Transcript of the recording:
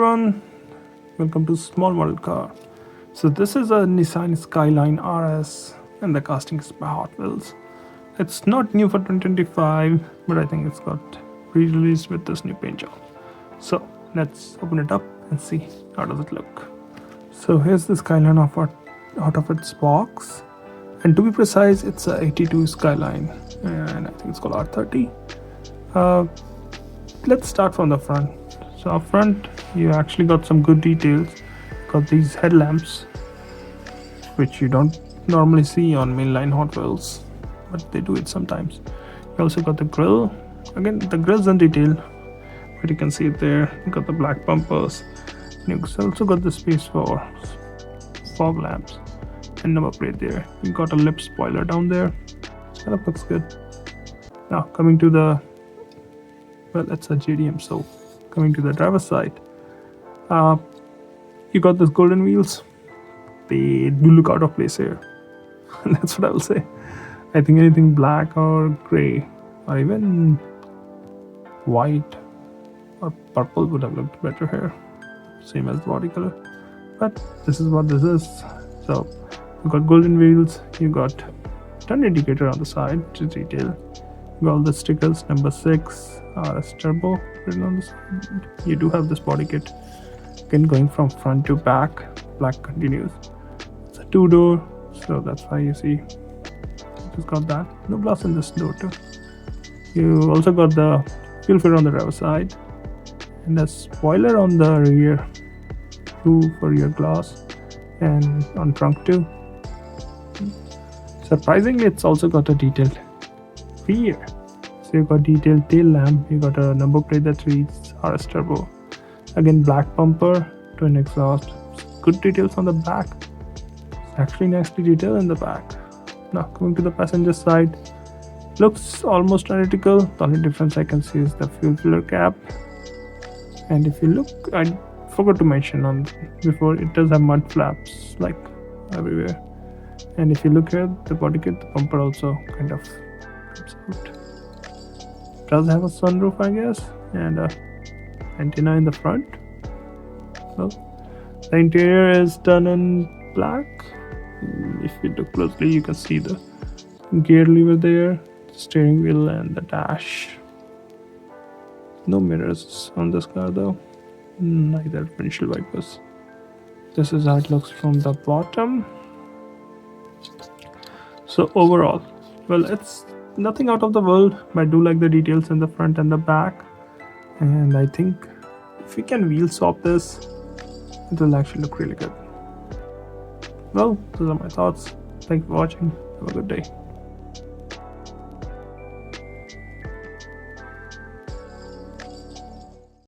everyone, welcome to Small Model Car. So this is a Nissan Skyline RS and the casting is by Hotwheels. It's not new for 2025, but I think it's got re-released with this new paint job. So let's open it up and see how does it look. So here's the Skyline out of its box, and to be precise it's a 82 Skyline and I think it's called R30. Let's start from the front. So up front you actually got some good details. Got these headlamps which you don't normally see on mainline Hot Wheels, but they do it sometimes. You also got the grille. Again, the grille's in detail, but you can see it there. You got the black bumpers. You also got the space for fog lamps and number plate there. You got a lip spoiler down there. Kind of looks good. Now coming to the, well, it's a JDM, so coming to the driver's side, you got those golden wheels. They do look out of place here. That's what I will say. I think anything black or gray or even white or purple would have looked better here, same as the body color, but this is what this is. So you got golden wheels, you got turn indicator on the side, which is detail. You got all the stickers, number 6 RS turbo written on the side. You do have this body kit, again going from front to back, black continues. It's a 2-door, so that's why you see just got that. No glass in this door too. You also got the fuel filter on the driver's side and a spoiler on the rear, 2 for rear glass, and on trunk too. Surprisingly, it's also got a detailed rear. So you got detailed tail lamp, you got a number plate that reads RS Turbo. Again, black bumper, twin exhaust, good details on the back. It's actually nicely detailed in the back. Now coming to the passenger side, looks almost identical. The only difference I can see is the fuel filler cap. And if you look, I forgot to mention on before, it does have mud flaps like everywhere. And if you look here, the body kit, the bumper also kind of comes out. Does have a sunroof, I guess, and a antenna in the front. Well, the interior is done in black. If you look closely, you can see the gear lever there, the steering wheel, and the dash. No mirrors on this car though, neither windshield wipers. This is how it looks from the bottom. So overall, well, it's nothing out of the world, but I do like the details in the front and the back, and I think if we can wheel swap this, it will actually look really good. Well, those are my thoughts. Thank you for watching. Have a good day.